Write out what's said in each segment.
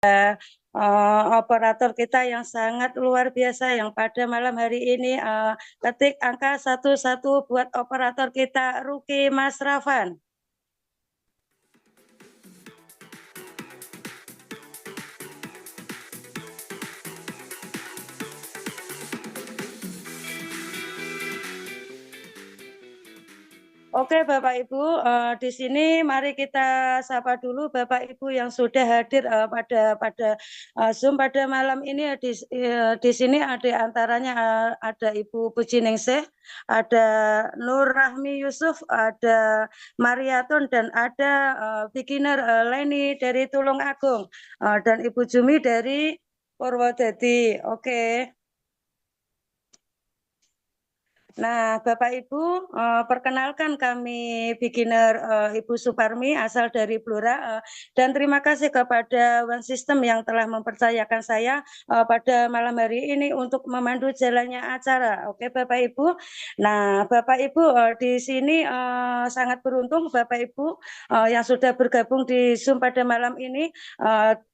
operator kita yang sangat luar biasa yang pada malam hari ini ketik angka 11 buat operator kita Ruki Mas Rafan. Oke, Bapak Ibu, di sini mari kita sapa dulu Bapak Ibu yang sudah hadir pada Zoom pada malam ini. Di sini ada antaranya ada Ibu Puji Ningsih, ada Nur Rahmi Yusuf, ada Mariatun, dan ada beginner Leni dari Tulung Agung, dan Ibu Jumi dari Purwodadi. Oke. Nah, Bapak Ibu, perkenalkan kami beginner Ibu Suparmi asal dari Blora, dan terima kasih kepada One System yang telah mempercayakan saya pada malam hari ini untuk memandu jalannya acara. Oke, Bapak Ibu. Nah, Bapak Ibu, di sini sangat beruntung Bapak Ibu yang sudah bergabung di Zoom pada malam ini,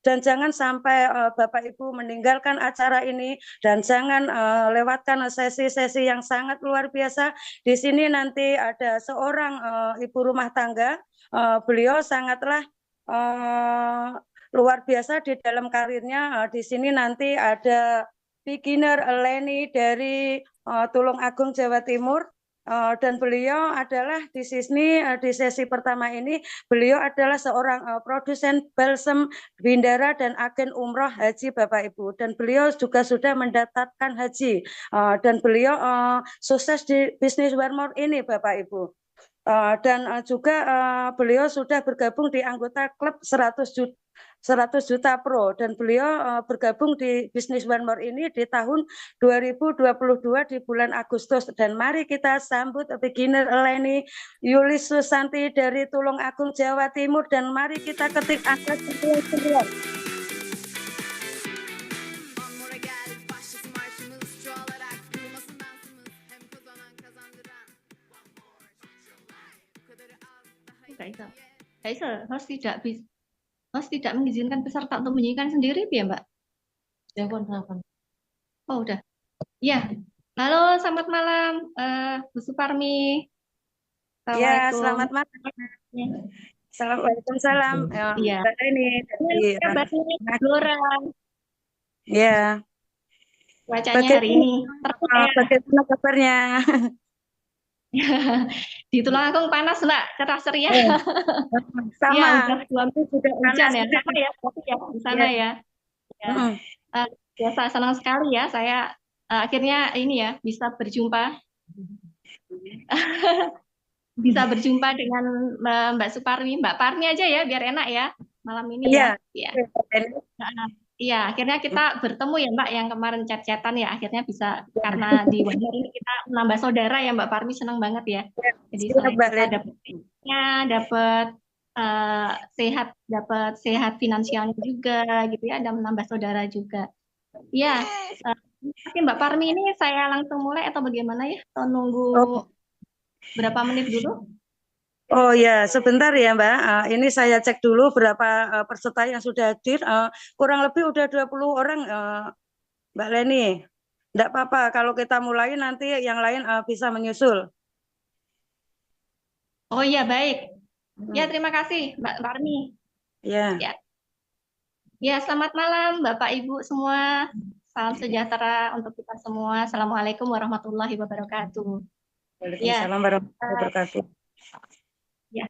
dan jangan sampai Bapak Ibu meninggalkan acara ini dan jangan lewatkan sesi-sesi yang sangat luar biasa. Di sini nanti ada seorang ibu rumah tangga, beliau sangatlah luar biasa di dalam karirnya. Di sini nanti ada beginner Leni dari Tulung Agung, Jawa Timur. Dan beliau adalah di sini di sesi pertama ini beliau adalah seorang produsen balsem bindara dan agen umroh haji Bapak Ibu, dan beliau juga sudah mendaftarkan haji, dan beliau sukses di bisnis Warmore ini Bapak Ibu. Dan juga beliau sudah bergabung di anggota klub 100 juta pro, dan beliau bergabung di bisnis One More ini di tahun 2022 di bulan Agustus. Dan mari kita sambut beginner Leni Yulis Susanti dari Tulung Agung, Jawa Timur, dan mari kita ketik angka 9. Host tidak mengizinkan peserta untuk menyanyikan sendiri, ya Mbak? Oh, udah. Ya. Halo, selamat malam, Bu Suparmi. Ya, selamat malam. Assalamualaikum, salam. Iya. Ini dari Blora. Ya. Cuacanya hari ini. Bagaimana kabarnya? Di Tulung Agung panas, Mbak, cerah ceria. Sama. Ya, udah 2 minggu sudah hujan ya. Sama ya, tapi ya di sana ya. Biasa, senang sekali ya saya akhirnya ini ya bisa berjumpa. Bisa berjumpa dengan Mbak Suparmi, Mbak Parmi aja ya biar enak ya malam ini ya. Iya, akhirnya kita bertemu ya Mbak, yang kemarin chat-chatan ya, akhirnya bisa karena di webinar ini kita menambah saudara ya Mbak Parmi, senang banget ya. Jadi kita dapat sehat finansialnya juga gitu ya, dan menambah saudara juga. Ya, mungkin Mbak Parmi ini saya langsung mulai atau bagaimana ya? Atau nunggu berapa menit dulu? Oh ya, sebentar ya Mbak. Ini saya cek dulu berapa peserta yang sudah hadir. Kurang lebih udah 20 orang Mbak Leni. Enggak apa-apa kalau kita mulai nanti yang lain bisa menyusul. Oh iya, baik. Ya, terima kasih Mbak Parmi. Ya. Ya, selamat malam Bapak Ibu semua. Salam sejahtera untuk kita semua. Assalamualaikum warahmatullahi wabarakatuh. Waalaikumsalam warahmatullahi wabarakatuh. Ya.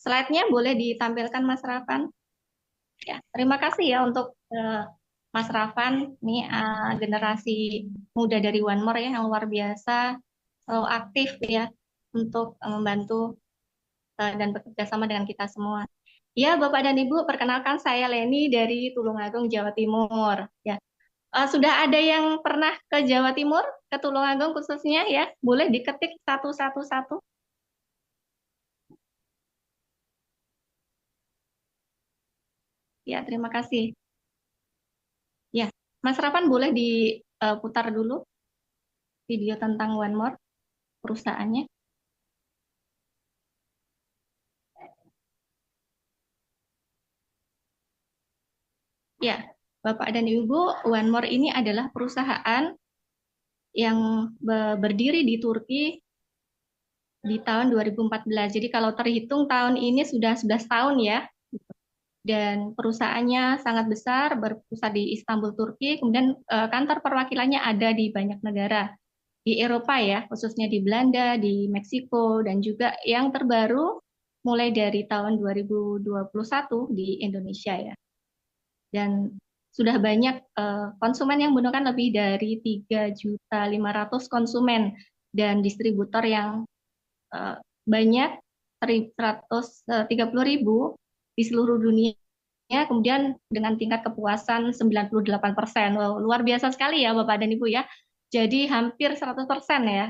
Slide-nya boleh ditampilkan Mas Rafan. Ya, terima kasih ya untuk Mas Rafan. Ini generasi muda dari One More ya, yang luar biasa, selalu aktif ya untuk membantu dan bekerja sama dengan kita semua. Ya, Bapak dan Ibu, perkenalkan saya Leni dari Tulungagung, Jawa Timur. Ya, sudah ada yang pernah ke Jawa Timur, ke Tulungagung khususnya ya? Boleh diketik satu-satu. Ya, terima kasih. Ya, Mas Rafan boleh diputar dulu video tentang One More, perusahaannya. Ya, Bapak dan Ibu, One More ini adalah perusahaan yang berdiri di Turki di tahun 2014. Jadi kalau terhitung tahun ini sudah 11 tahun ya. Dan perusahaannya sangat besar, berpusat di Istanbul, Turki. Kemudian kantor perwakilannya ada di banyak negara di Eropa ya, khususnya di Belanda, di Meksiko, dan juga yang terbaru mulai dari tahun 2021 di Indonesia ya. Dan sudah banyak konsumen yang menggunakan, lebih dari 3.500.000 konsumen dan distributor yang banyak, 130.000 di seluruh dunia. Kemudian dengan tingkat kepuasan 98%. Wow, luar biasa sekali ya Bapak dan Ibu ya. Jadi hampir 100% ya.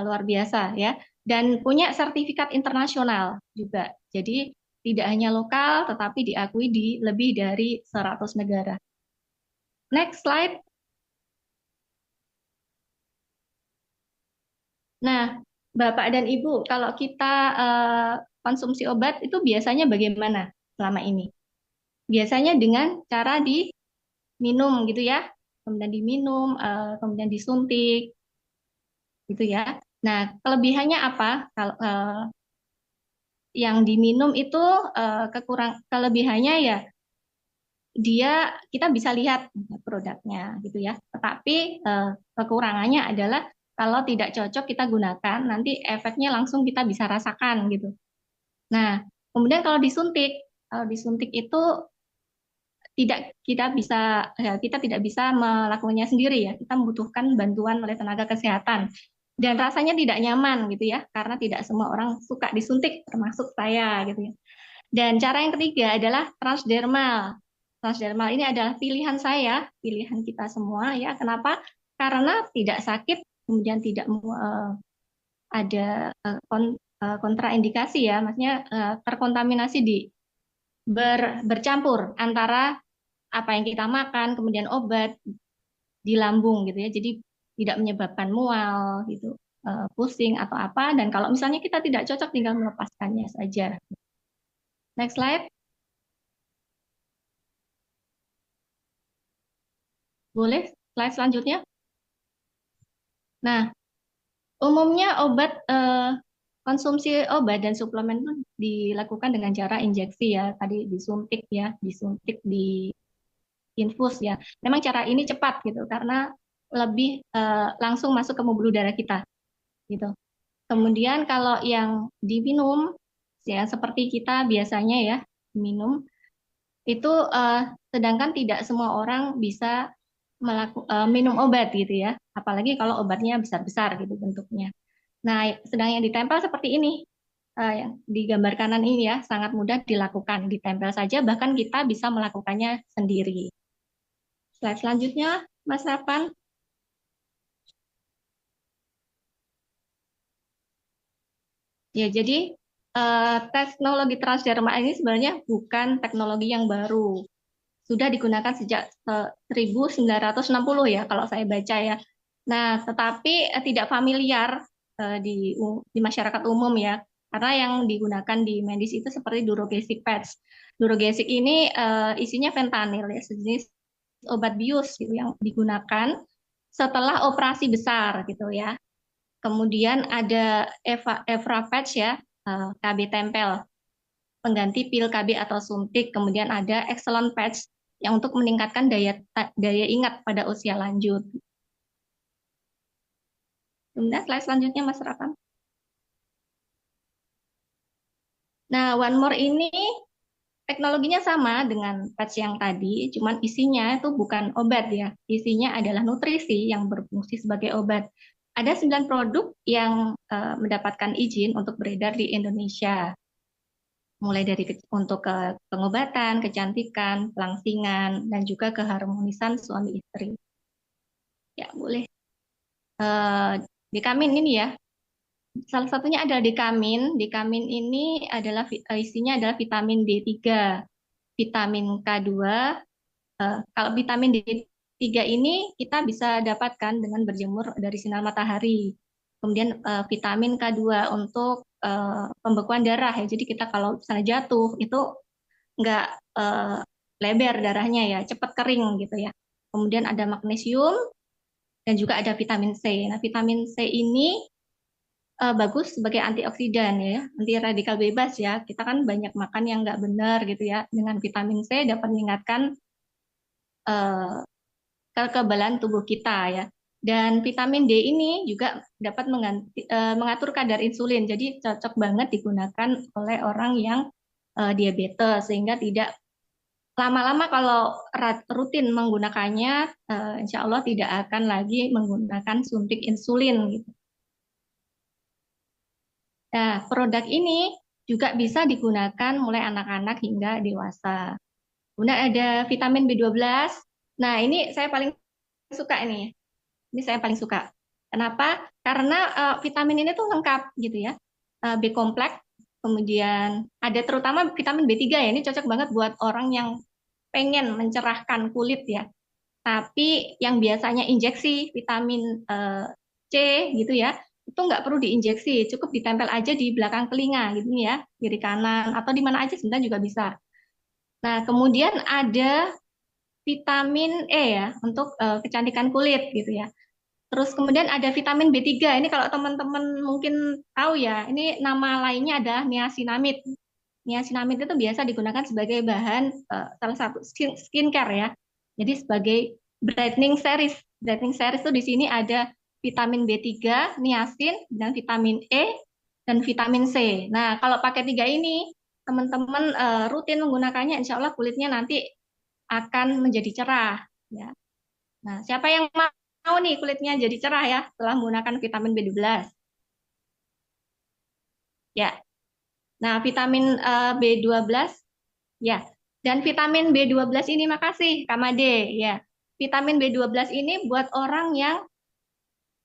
Luar biasa ya. Dan punya sertifikat internasional juga. Jadi tidak hanya lokal tetapi diakui di lebih dari 100 negara. Next slide. Nah, Bapak dan Ibu, kalau kita konsumsi obat itu biasanya bagaimana selama ini? Biasanya dengan cara diminum gitu ya, kemudian diminum, kemudian disuntik gitu ya. Nah, kelebihannya apa? Kalau yang diminum itu kelebihannya ya kita bisa lihat produknya gitu ya. Tetapi kekurangannya adalah kalau tidak cocok kita gunakan, nanti efeknya langsung kita bisa rasakan gitu. Nah, kemudian kalau disuntik itu kita tidak bisa melakukannya sendiri ya. Kita membutuhkan bantuan oleh tenaga kesehatan. Dan rasanya tidak nyaman gitu ya, karena tidak semua orang suka disuntik, termasuk saya gitu ya. Dan cara yang ketiga adalah transdermal. Transdermal ini adalah pilihan saya, pilihan kita semua ya. Kenapa? Karena tidak sakit, kemudian tidak ada kontraindikasi ya, maksudnya terkontaminasi bercampur antara apa yang kita makan, kemudian obat di lambung gitu ya. Jadi tidak menyebabkan mual gitu, pusing atau apa. Dan kalau misalnya kita tidak cocok, tinggal melepaskannya saja. Next slide. Boleh slide selanjutnya. Nah, umumnya konsumsi obat dan suplemen itu dilakukan dengan cara injeksi ya. Tadi disuntik ya, disuntik di infus ya. Memang cara ini cepat gitu karena lebih langsung masuk ke pembuluh darah kita gitu. Kemudian kalau yang diminum ya seperti kita biasanya ya minum itu sedangkan tidak semua orang bisa minum obat gitu ya. Apalagi kalau obatnya besar-besar gitu bentuknya. Nah, sedang yang ditempel seperti ini. Yang di gambar kanan ini ya, sangat mudah dilakukan. Ditempel saja, bahkan kita bisa melakukannya sendiri. Slide selanjutnya, Mas Rapan. Ya, jadi teknologi transdermal ini sebenarnya bukan teknologi yang baru. Sudah digunakan sejak 1960 ya, kalau saya baca ya. Nah, tetapi tidak familiar di masyarakat umum ya, karena yang digunakan di medis itu seperti Durogesic patch. Durogesic ini isinya fentanyl ya, sejenis obat bius gitu yang digunakan setelah operasi besar gitu ya. Kemudian ada Evra patch ya, KB tempel, pengganti pil KB atau suntik. Kemudian ada Excellent patch yang untuk meningkatkan daya ingat pada usia lanjut. Kemudian slide selanjutnya Mas Rapan. Nah, One More ini teknologinya sama dengan patch yang tadi, cuman isinya itu bukan obat ya. Isinya adalah nutrisi yang berfungsi sebagai obat. Ada 9 produk yang mendapatkan izin untuk beredar di Indonesia. Mulai dari untuk pengobatan, kecantikan, pelangsingan, dan juga keharmonisan suami istri. Ya, boleh. Dekamin ini ya. Salah satunya adalah dekamin. Dekamin ini adalah isinya adalah vitamin D3, vitamin K2. Kalau vitamin D3 ini kita bisa dapatkan dengan berjemur dari sinar matahari. Kemudian vitamin K2 untuk pembekuan darah ya. Jadi kita kalau misalnya jatuh itu nggak lebar darahnya ya, cepat kering gitu ya. Kemudian ada magnesium dan juga ada vitamin C. Nah, vitamin C ini bagus sebagai antioksidan ya, anti radikal bebas ya. Kita kan banyak makan yang nggak benar gitu ya. Dengan vitamin C dapat meningkatkan eh, kekebalan tubuh kita ya. Dan vitamin D ini juga dapat mengatur kadar insulin. Jadi cocok banget digunakan oleh orang yang diabetes sehingga tidak lama-lama kalau rutin menggunakannya, insya Allah tidak akan lagi menggunakan suntik insulin gitu. Nah, produk ini juga bisa digunakan mulai anak-anak hingga dewasa. Kemudian ada vitamin B12. Nah, ini saya paling suka ini. Ini saya paling suka. Kenapa? Karena vitamin ini tuh lengkap gitu ya. B kompleks, kemudian ada terutama vitamin B3 ya. Ini cocok banget buat orang yang pengen mencerahkan kulit ya. Tapi yang biasanya injeksi vitamin C gitu ya, itu nggak perlu diinjeksi, cukup ditempel aja di belakang telinga gitu ya, kiri kanan atau di mana aja sebenarnya juga bisa. Nah, kemudian ada vitamin E ya untuk kecantikan kulit gitu ya. Terus kemudian ada vitamin B3. Ini kalau teman-teman mungkin tahu ya, ini nama lainnya adalah niacinamide. Niacinamide itu biasa digunakan sebagai bahan salah satu skincare ya. Jadi sebagai brightening series. Brightening series itu di sini ada vitamin B3, niacin, dan vitamin E, dan vitamin C. Nah, kalau pakai tiga ini, teman-teman rutin menggunakannya, insya Allah kulitnya nanti akan menjadi cerah. Ya. Nah, siapa yang mau nih kulitnya jadi cerah ya setelah menggunakan vitamin B12? Ya. Nah, vitamin B12 ya. Dan vitamin B12 ini makasih Kak Made ya. Vitamin B12 ini buat orang yang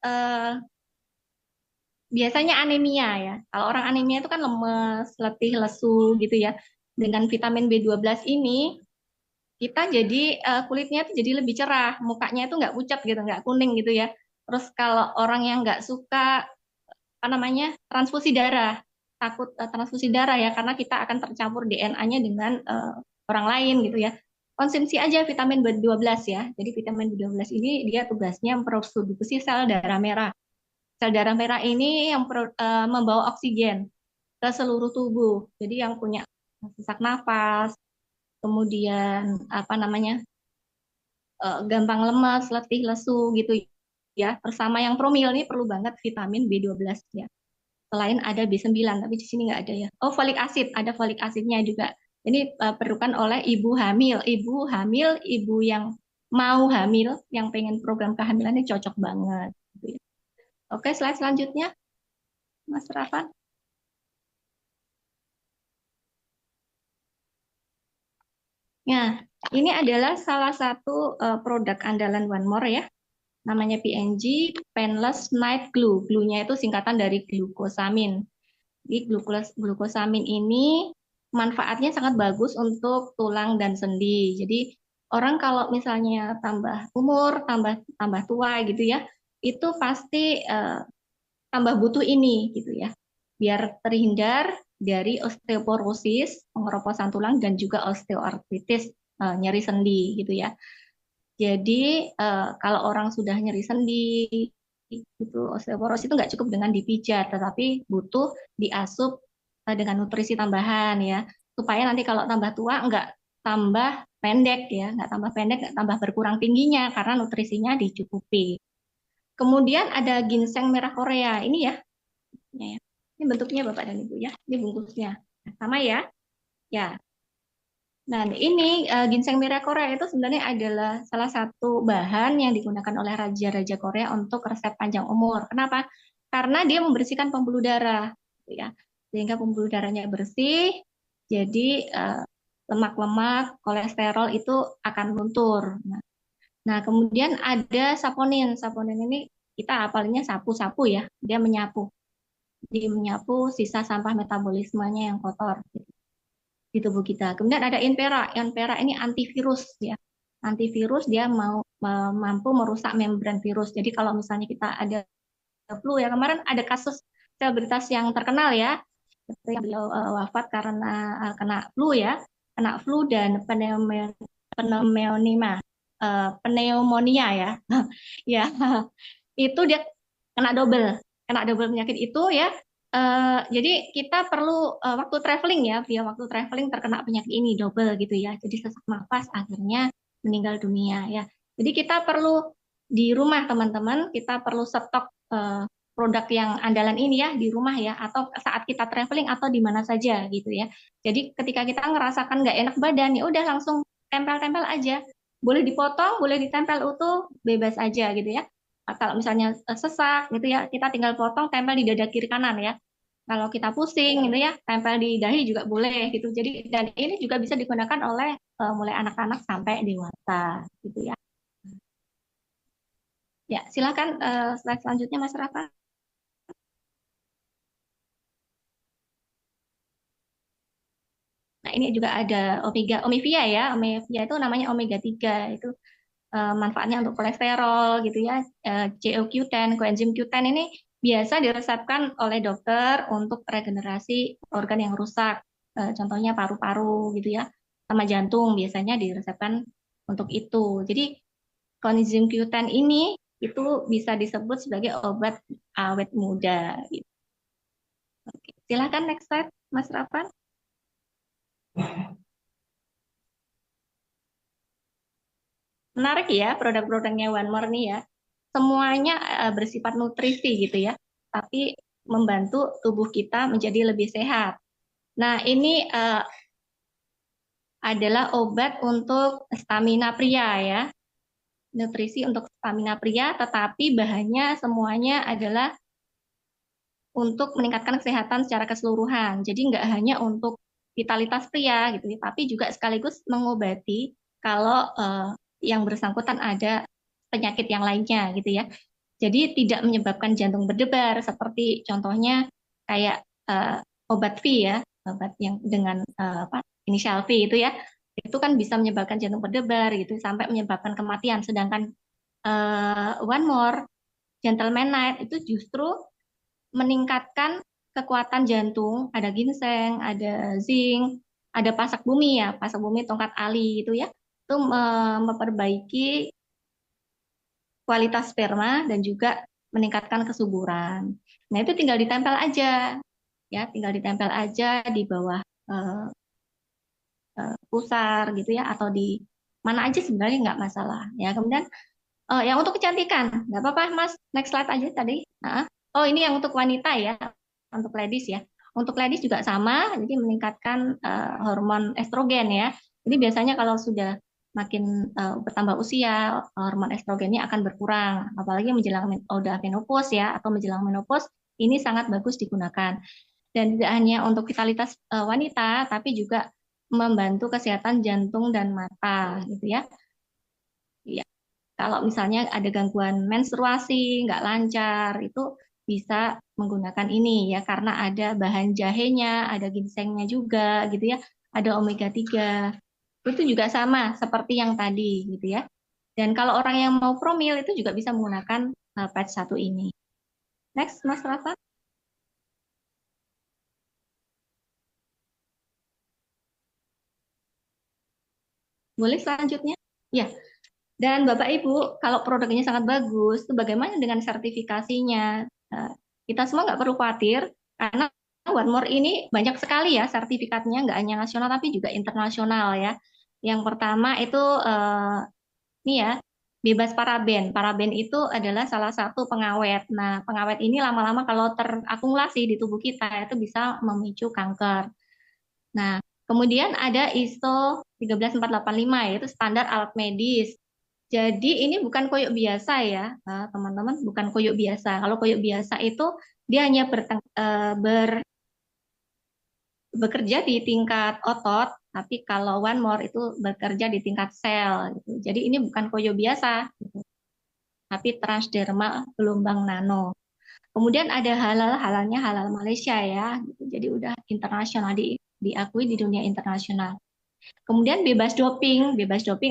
eh, biasanya anemia ya. Kalau orang anemia itu kan lemes, letih, lesu gitu ya. Dengan vitamin B12 ini kita jadi kulitnya tuh jadi lebih cerah, mukanya itu nggak pucat gitu, nggak kuning gitu ya. Terus kalau orang yang nggak suka apa namanya transfusi darah, takut transfusi darah ya karena kita akan tercampur DNA-nya dengan orang lain gitu ya. Konsumsi aja vitamin B12 ya. Jadi vitamin B12 ini dia tugasnya memproduksi sel darah merah. Sel darah merah ini yang membawa oksigen ke seluruh tubuh. Jadi yang punya sesak nafas, kemudian apa namanya gampang lemas, letih, lesu gitu ya. Bersama yang promil ini perlu banget vitamin B12 ya. Selain ada B9, tapi di sini nggak ada ya. Oh, folik acid, ada folik acidnya juga. Ini perlukan oleh ibu hamil, ibu yang mau hamil, yang pengen program kehamilan ini cocok banget. Gitu ya. Oke, slide selanjutnya, Mas Rafa. Nah, ini adalah salah satu produk andalan One More ya. Namanya PNG, Painless Night Glue. Glue-nya itu singkatan dari glukosamin. Jadi glukosamin ini manfaatnya sangat bagus untuk tulang dan sendi. Jadi orang kalau misalnya tambah umur, tambah tua gitu ya, itu pasti tambah butuh ini gitu ya. Biar terhindar dari osteoporosis, pengeroposan tulang dan juga osteoartritis, nyeri sendi gitu ya. Jadi kalau orang sudah nyeri sendi, itu osteoporosis itu nggak cukup dengan dipijat, tetapi butuh diasup dengan nutrisi tambahan ya, supaya nanti kalau tambah tua nggak tambah pendek ya, nggak tambah pendek, nggak tambah berkurang tingginya karena nutrisinya dicukupi. Kemudian ada ginseng merah Korea, ini ya, ya. Ini bentuknya Bapak dan Ibu ya, ini bungkusnya, sama ya, ya. Nah, ini ginseng merah Korea itu sebenarnya adalah salah satu bahan yang digunakan oleh raja-raja Korea untuk resep panjang umur. Kenapa? Karena dia membersihkan pembuluh darah, gitu ya. Sehingga pembuluh darahnya bersih, jadi lemak-lemak, kolesterol itu akan luntur. Nah, kemudian ada saponin. Saponin ini kita apalnya sapu-sapu ya, dia menyapu sisa sampah metabolismenya yang kotor. Gitu di tubuh kita. Kemudian ada Inpera. Inpera ini antivirus ya. Antivirus dia mampu merusak membran virus. Jadi kalau misalnya kita ada flu ya, kemarin ada kasus selebritas yang terkenal ya, yang beliau wafat karena kena flu ya. kena flu dan pneumonia, pneumonia ya, ya itu dia kena double penyakit itu ya. Jadi kita perlu waktu traveling ya, via waktu traveling terkena penyakit ini double gitu ya. Jadi sesak nafas akhirnya meninggal dunia ya. Jadi kita perlu di rumah teman-teman, kita perlu stok produk yang andalan ini ya di rumah ya, atau saat kita traveling atau di mana saja gitu ya. Jadi ketika kita ngerasakan nggak enak badan, ya udah langsung tempel-tempel aja. Boleh dipotong, boleh ditempel utuh, bebas aja gitu ya. Kalau misalnya sesak gitu ya, kita tinggal potong tempel di dada kiri kanan ya. Kalau kita pusing gitu ya, tempel di dahi juga boleh gitu. Jadi dan ini juga bisa digunakan oleh mulai anak-anak sampai dewasa gitu ya. Ya, silakan slide selanjutnya Mas Rafa. Nah, ini juga ada omivia ya. Omivia itu namanya omega 3 itu manfaatnya untuk kolesterol gitu ya. CoQ10, coenzim Q10 ini biasa diresepkan oleh dokter untuk regenerasi organ yang rusak. Contohnya paru-paru gitu ya. Sama jantung biasanya diresepkan untuk itu. Jadi coenzim Q10 ini itu bisa disebut sebagai obat awet muda. Gitu. Oke. Silahkan next slide, Mas Rafa. Menarik ya produk-produknya One More nih ya. Semuanya bersifat nutrisi gitu ya, tapi membantu tubuh kita menjadi lebih sehat. Nah, ini adalah obat untuk stamina pria ya. Nutrisi untuk stamina pria, tetapi bahannya semuanya adalah untuk meningkatkan kesehatan secara keseluruhan. Jadi nggak hanya untuk vitalitas pria gitu ya, tapi juga sekaligus mengobati kalau yang bersangkutan ada penyakit yang lainnya gitu ya. Jadi tidak menyebabkan jantung berdebar seperti contohnya kayak obat V ya, obat yang dengan inisial V itu ya. Itu kan bisa menyebabkan jantung berdebar gitu sampai menyebabkan kematian. Sedangkan One More Gentleman Night itu justru meningkatkan kekuatan jantung, ada ginseng, ada zinc, ada pasak bumi ya, pasak bumi tongkat ali itu ya. Itu memperbaiki kualitas sperma dan juga meningkatkan kesuburan. Nah, itu tinggal ditempel aja ya, tinggal ditempel aja di bawah pusar gitu ya atau di mana aja sebenarnya nggak masalah ya. Kemudian yang untuk kecantikan, nggak apa-apa Mas, next slide aja tadi. Nah, oh ini yang untuk wanita ya, untuk ladies ya. Untuk ladies juga sama, jadi meningkatkan hormon estrogen ya. Jadi biasanya kalau sudah makin bertambah usia, hormon estrogennya akan berkurang. Apalagi menjelang udah menopause ya, atau menjelang menopause, ini sangat bagus digunakan. Dan tidak hanya untuk vitalitas wanita, tapi juga membantu kesehatan jantung dan mata gitu ya. Ya, kalau misalnya ada gangguan menstruasi, nggak lancar, itu bisa menggunakan ini ya, karena ada bahan jahenya, ada ginsengnya juga gitu ya, ada omega 3. Itu juga sama seperti yang tadi gitu ya. Dan kalau orang yang mau promil itu juga bisa menggunakan patch satu ini. Next, Mas Rafa. Boleh selanjutnya? Ya, dan Bapak Ibu, kalau produknya sangat bagus, itu bagaimana dengan sertifikasinya? Kita semua nggak perlu khawatir, karena One More ini banyak sekali ya sertifikatnya, nggak hanya nasional tapi juga internasional ya. Yang pertama itu ini ya, bebas paraben. Paraben itu adalah salah satu pengawet. Nah, pengawet ini lama-lama kalau terakumulasi di tubuh kita itu bisa memicu kanker. Nah, kemudian ada ISO 13485 yaitu standar alat medis. Jadi ini bukan koyok biasa ya, teman-teman, bukan koyok biasa. Kalau koyok biasa itu dia hanya bekerja di tingkat otot, tapi kalau One More itu bekerja di tingkat sel. Gitu. Jadi ini bukan koyok biasa, gitu, tapi transdermal gelombang nano. Kemudian ada halalnya halal Malaysia ya, gitu. Jadi udah internasional diakui di dunia internasional. Kemudian bebas doping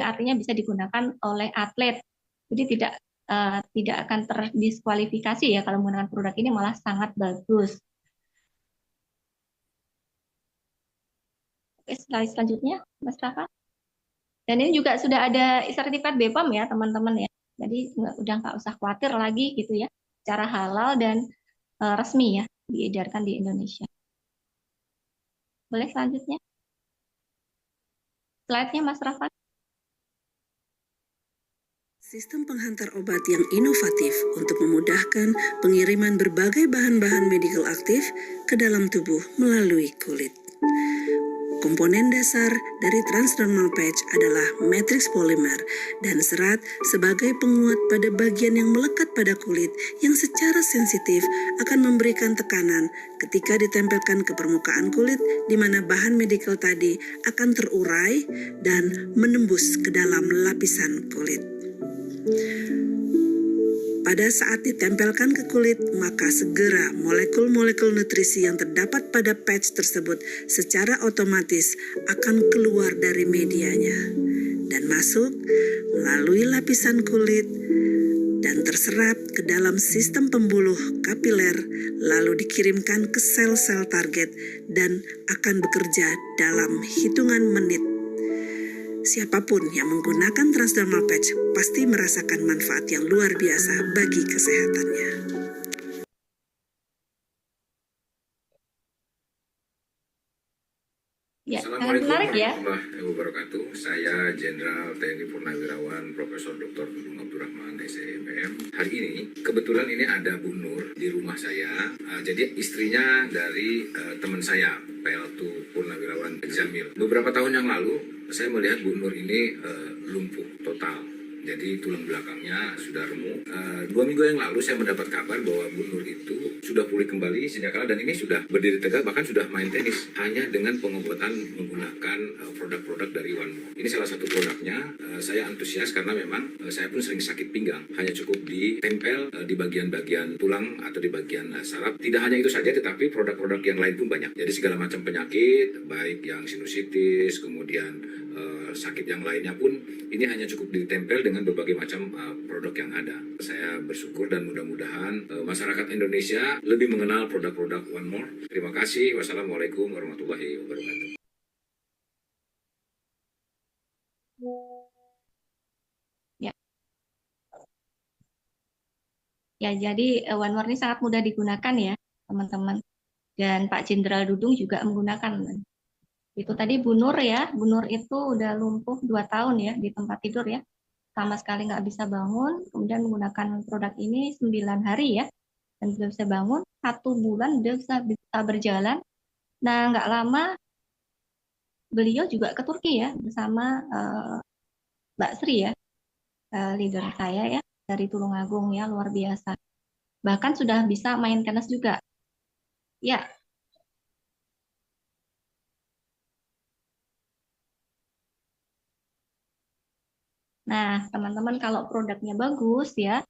artinya bisa digunakan oleh atlet. Jadi tidak akan terdiskualifikasi ya kalau menggunakan produk ini, malah sangat bagus. Oke, slide selanjutnya, Mas Rafa. Dan ini juga sudah ada sertifikat BPOM ya, teman-teman ya. Jadi udah nggak usah khawatir lagi gitu ya, secara halal dan resmi ya, diedarkan di Indonesia. Boleh selanjutnya? Slide-nya Mas Rafa. Sistem penghantar obat yang inovatif untuk memudahkan pengiriman berbagai bahan-bahan medikal aktif ke dalam tubuh melalui kulit. Komponen dasar dari transdermal patch adalah matriks polimer dan serat sebagai penguat pada bagian yang melekat pada kulit yang secara sensitif akan memberikan tekanan ketika ditempelkan ke permukaan kulit di mana bahan medikal tadi akan terurai dan menembus ke dalam lapisan kulit. Pada saat ditempelkan ke kulit, maka segera molekul-molekul nutrisi yang terdapat pada patch tersebut secara otomatis akan keluar dari medianya dan masuk melalui lapisan kulit dan terserap ke dalam sistem pembuluh kapiler, lalu dikirimkan ke sel-sel target dan akan bekerja dalam hitungan menit. Siapapun yang menggunakan transdermal patch pasti merasakan manfaat yang luar biasa bagi kesehatannya. Ya, Assalamualaikum menarik ya. warahmatullahi wabarakatuh. Saya Jenderal TNI Purnawirawan Profesor Dr. Dudung Abdurrahman SMM. Hari ini kebetulan ini ada Bu Nur di rumah saya. Jadi istrinya dari teman saya, PL2 Purnawirawan Jamil. Beberapa tahun yang lalu saya melihat Bu Nur ini lumpuh total. Jadi tulang belakangnya sudah remuk. 2 minggu yang lalu saya mendapat kabar bahwa Bu Nur itu sudah pulih kembali sejak kala dan ini sudah berdiri tegak, bahkan sudah main tenis hanya dengan pengobatan menggunakan produk-produk dari One More. Ini salah satu produknya. Saya antusias karena memang saya pun sering sakit pinggang. Hanya cukup ditempel di bagian-bagian tulang atau di bagian saraf. Tidak hanya itu saja, tetapi produk-produk yang lain pun banyak. Jadi segala macam penyakit, baik yang sinusitis, kemudian sakit yang lainnya pun ini hanya cukup ditempel dengan berbagai macam produk yang ada. Saya bersyukur dan mudah-mudahan masyarakat Indonesia lebih mengenal produk-produk One More. Terima kasih. Wassalamualaikum warahmatullahi wabarakatuh. Ya, jadi One More ini sangat mudah digunakan ya, teman-teman. Dan Pak Jenderal Dudung juga menggunakan. Itu tadi Bu Nur ya, Bu Nur itu udah lumpuh 2 tahun ya di tempat tidur ya. Sama sekali nggak bisa bangun, kemudian menggunakan produk ini 9 hari ya, dan sudah bisa bangun, 1 bulan udah bisa berjalan. Nah, nggak lama beliau juga ke Turki ya, bersama Mbak Sri ya, leader saya ya, dari Tulungagung ya, luar biasa. Bahkan sudah bisa main tenis juga. Ya, nah, teman-teman kalau produknya bagus ya,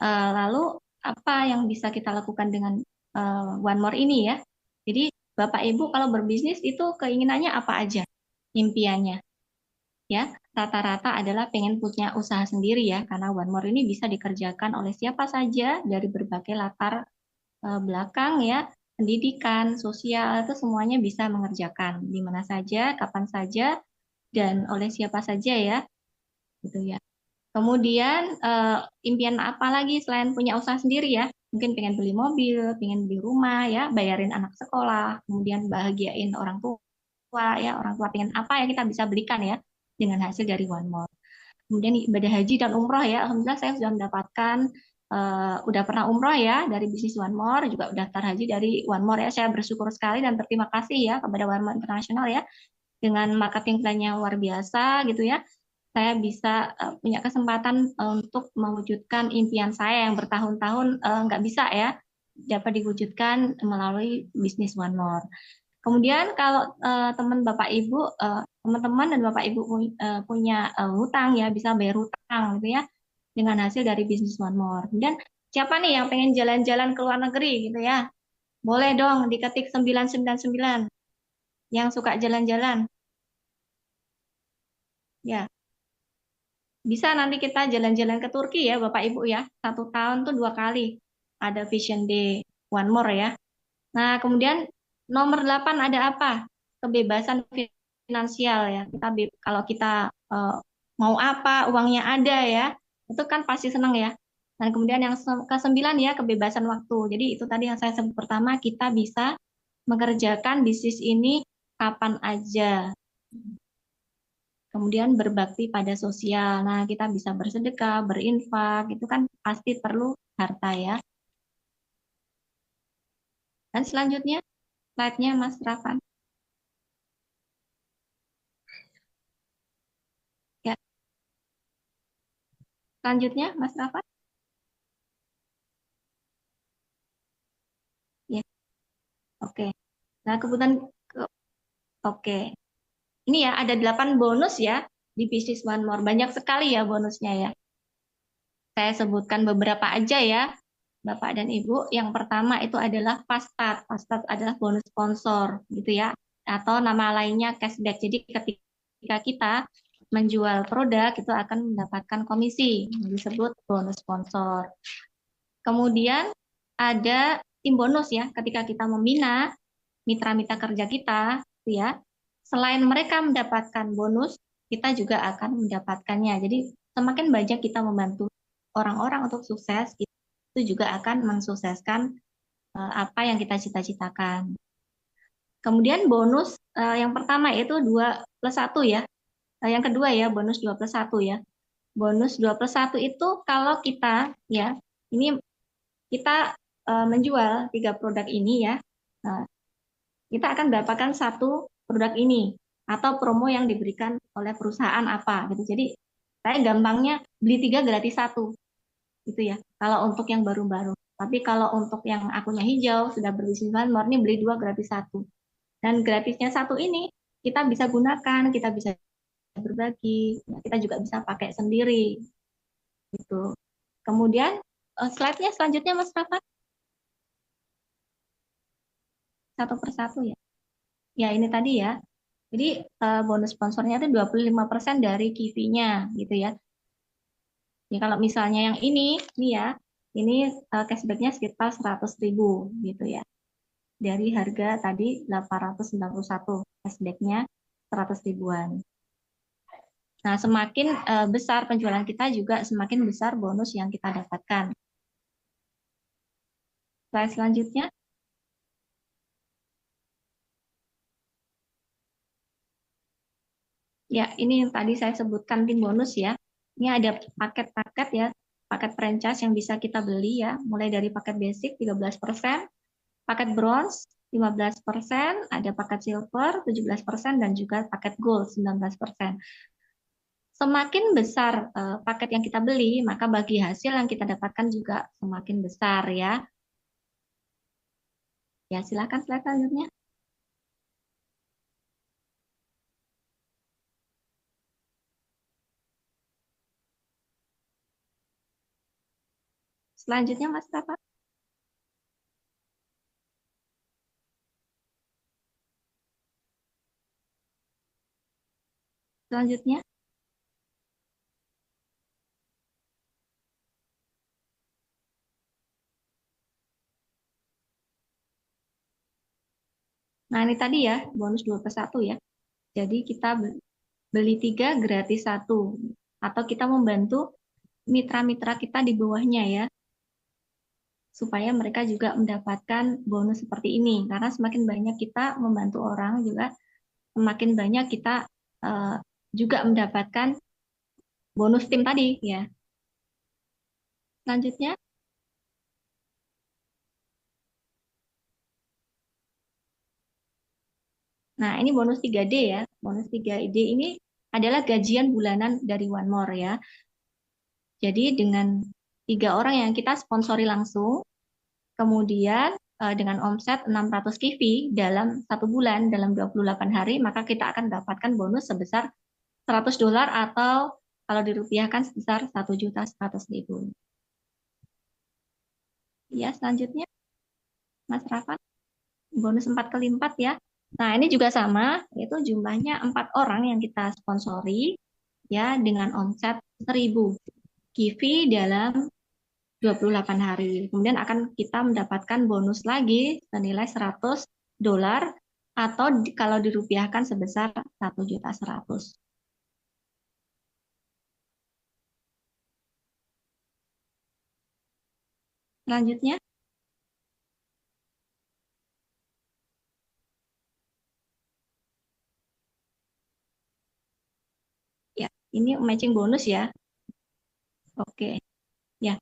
lalu apa yang bisa kita lakukan dengan One More ini ya? Jadi Bapak Ibu kalau berbisnis itu keinginannya apa aja? Impiannya ya, rata-rata adalah pengen punya usaha sendiri ya, karena One More ini bisa dikerjakan oleh siapa saja dari berbagai latar belakang ya, pendidikan, sosial itu semuanya bisa mengerjakan di mana saja, kapan saja, dan oleh siapa saja ya, gitu ya. Kemudian impian apa lagi selain punya usaha sendiri ya? Mungkin pengen beli mobil, pengen beli rumah ya, bayarin anak sekolah, kemudian bahagiain orang tua ya, orang tua pengen apa ya kita bisa belikan ya dengan hasil dari One More. Kemudian ibadah haji dan umroh ya, alhamdulillah saya sudah mendapatkan udah pernah umroh ya dari bisnis One More, juga daftar haji dari One More ya. Saya bersyukur sekali dan berterima kasih ya kepada One More International ya, dengan marketing plan-nya luar biasa gitu ya. Saya bisa punya kesempatan untuk mewujudkan impian saya yang bertahun-tahun nggak bisa ya, dapat diwujudkan melalui bisnis One More. Kemudian kalau teman Bapak Ibu, teman-teman dan Bapak Ibu punya hutang ya, bisa bayar hutang gitu ya, dengan hasil dari bisnis One More. Kemudian siapa nih yang pengen jalan-jalan ke luar negeri gitu ya? Boleh dong diketik 999 yang suka jalan-jalan. Ya, bisa nanti kita jalan-jalan ke Turki ya Bapak Ibu ya. 1 tahun tuh 2 kali. Ada Vision Day One More ya. Nah, kemudian nomor 8 ada apa? kebebasan finansial ya. Kalau kita mau apa, uangnya ada ya, itu kan pasti senang ya. Dan kemudian yang ke-9 ya, kebebasan waktu. Jadi itu tadi yang saya sebut pertama, kita bisa mengerjakan bisnis ini kapan aja. Kemudian berbakti pada sosial. Nah, kita bisa bersedekah, berinfak, itu kan pasti perlu harta ya. Dan selanjutnya, slide-nya Mas Rafan. Ya. Selanjutnya, Mas Rafan. Ya. Oke. Nah, kebetulan oke. Ini ya ada 8 bonus ya di Business One More. Banyak sekali ya bonusnya ya. Saya sebutkan beberapa aja ya, Bapak dan Ibu. Yang pertama itu adalah Fast Start. Fast Start adalah bonus sponsor gitu ya. Atau nama lainnya cashback. Jadi ketika kita menjual produk itu akan mendapatkan komisi, disebut bonus sponsor. Kemudian ada tim bonus ya, ketika kita membina mitra-mitra kerja kita ya. Selain mereka mendapatkan bonus, kita juga akan mendapatkannya. Jadi semakin banyak kita membantu orang-orang untuk sukses, itu juga akan mensukseskan apa yang kita cita-citakan. Kemudian bonus yang pertama yaitu 2+1 ya. Yang kedua ya, bonus 2+1 ya. Bonus 2+1 itu kalau kita ya, ini kita menjual 3 produk ini ya, kita akan mendapatkan 1 produk ini atau promo yang diberikan oleh perusahaan apa gitu. Jadi saya gampangnya beli 3 gratis 1 gitu ya. Kalau untuk yang baru-baru. Tapi kalau untuk yang akunnya hijau sudah berbisnis One More, ini beli 2 gratis 1. Dan gratisnya 1 ini kita bisa gunakan, kita bisa berbagi, kita juga bisa pakai sendiri gitu. Kemudian slide-nya selanjutnya Mas Rafa. Satu persatu ya. Ya ini tadi ya. Jadi bonus sponsornya itu 25% dari KIVI-nya gitu ya. Ya kalau misalnya yang ini ya, ini cashback-nya sekitar 100.000 gitu ya. Dari harga tadi 891, cashback-nya 100 ribuan. Nah, semakin besar penjualan kita juga semakin besar bonus yang kita dapatkan. Slide selanjutnya. Ya, ini yang tadi saya sebutkan tim bonus ya. Ini ada paket-paket ya, paket franchise yang bisa kita beli ya, mulai dari paket basic 13%, paket bronze 15%, ada paket silver 17%, dan juga paket gold 19%. Semakin besar paket yang kita beli, maka bagi hasil yang kita dapatkan juga semakin besar ya. Ya, silakan slide selanjutnya. Selanjutnya Mas Rafa. Selanjutnya. Nah, ini tadi ya, bonus 2+1 ya. Jadi kita beli 3 gratis 1. Atau kita membantu mitra-mitra kita di bawahnya ya. Supaya mereka juga mendapatkan bonus seperti ini. Karena semakin banyak kita membantu orang juga, semakin banyak kita juga mendapatkan bonus tim tadi ya. Selanjutnya. Nah, ini bonus 3D ya. Bonus 3D ini adalah gajian bulanan dari One More ya. Jadi dengan 3 orang yang kita sponsori langsung, kemudian dengan omset 600 KIVI dalam 1 bulan, dalam 28 hari, maka kita akan mendapatkan bonus sebesar $100 atau kalau dirupiahkan sebesar 1.100.000. Ya, selanjutnya Mas Rafa, bonus 4 kali 4 ya. Nah, ini juga sama, yaitu jumlahnya 4 orang yang kita sponsori ya dengan omset 1.000 KIVI dalam 28 hari. Kemudian akan kita mendapatkan bonus lagi senilai $100 atau kalau dirupiahkan sebesar 1.100.000. Selanjutnya, ya, ini matching bonus ya. Oke, ya.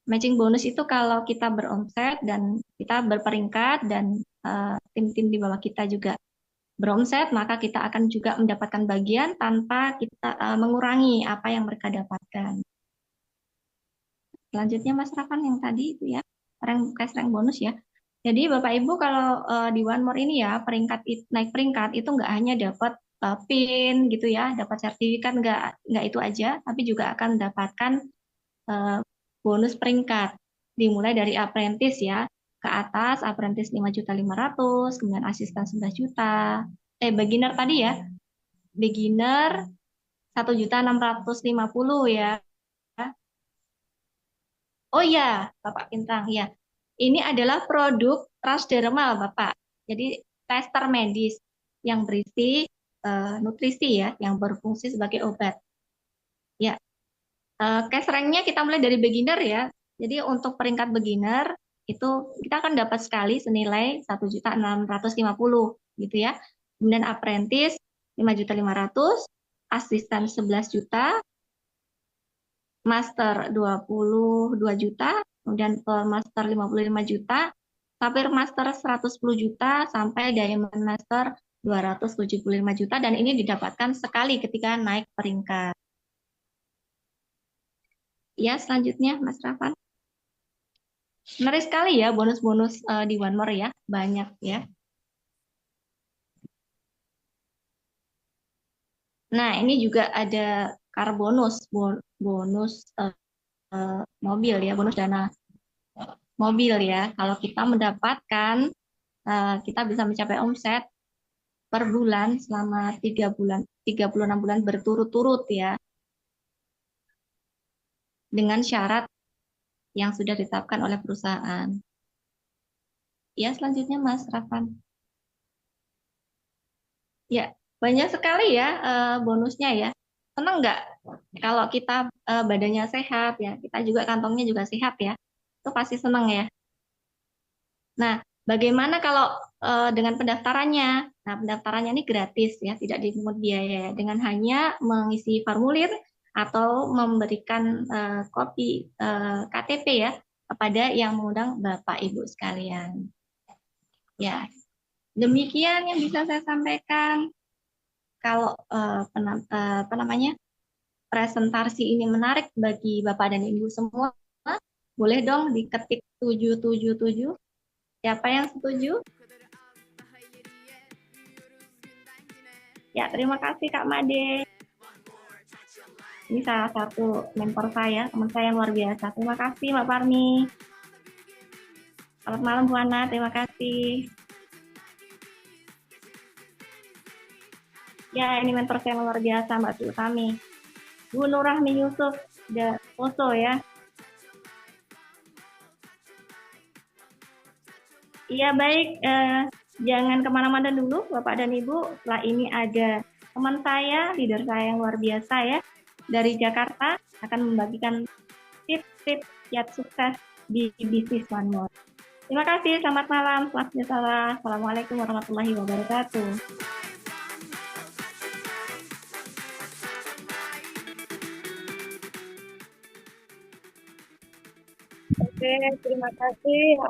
Matching bonus itu kalau kita beromset dan kita berperingkat dan tim-tim di bawah kita juga beromset, maka kita akan juga mendapatkan bagian tanpa kita mengurangi apa yang mereka dapatkan. Selanjutnya Mas Rafan yang tadi itu ya, cash rank bonus ya. Jadi Bapak Ibu kalau di One More ini ya, naik peringkat itu nggak hanya dapat PIN gitu ya, dapat sertifikat nggak itu aja, tapi juga akan mendapatkan bonus peringkat. Dimulai dari apprentice ya, ke atas apprentice 5.500.000, kemudian asisten 11 juta. Beginner tadi ya, beginner 1.650.000 ya. Oh ya, Bapak Pintang ya. Ini adalah produk transdermal, Bapak. Jadi tester medis yang berisi nutrisi ya, yang berfungsi sebagai obat. Ya, cash rank-nya kita mulai dari beginner ya. Jadi untuk peringkat beginner itu kita akan dapat sekali senilai 1.650.000 gitu ya. Kemudian apprentice 5.500.000, asisten 11 juta, master 22 juta, kemudian master 55 juta, sapphire master 110 juta, sampai diamond master 275 juta, dan ini didapatkan sekali ketika naik peringkat. Ya, selanjutnya Mas Rafan. Menarik sekali ya bonus-bonus di One More ya, banyak ya. Nah, ini juga ada car bonus, bonus mobil ya, bonus dana mobil ya. Kalau kita mendapatkan, kita bisa mencapai omset per bulan selama 36 bulan berturut-turut ya, dengan syarat yang sudah ditetapkan oleh perusahaan. Ya, selanjutnya Mas Rafan. Ya, banyak sekali ya bonusnya ya. Senang nggak kalau kita badannya sehat ya, kita juga kantongnya juga sehat ya. Itu pasti senang ya. Nah, bagaimana kalau dengan pendaftarannya? Nah, pendaftarannya ini gratis ya, tidak dipungut biaya dengan hanya mengisi formulir atau memberikan kopi KTP ya kepada yang mengundang Bapak Ibu sekalian. Ya, demikian yang bisa saya sampaikan. Kalau apa namanya, presentasi ini menarik bagi Bapak dan Ibu semua, boleh dong diketik 777. Siapa yang setuju? Ya, terima kasih Kak Made. Ini salah satu mentor saya, teman saya yang luar biasa. Terima kasih Mbak Parmi. Selamat malam Bu Ana, terima kasih. Ya, ini mentor saya yang luar biasa Mbak Utami. Bu Nurahmi Yusuf, Poso ya. Iya baik, jangan kemana-mana dulu Bapak dan Ibu. Setelah ini ada teman saya, leader saya yang luar biasa ya, dari Jakarta, akan membagikan tips-tips kiat sukses di bisnis One More. Terima kasih, selamat malam, selamat sejahtera. Assalamualaikum warahmatullahi wabarakatuh. Oke, terima kasih.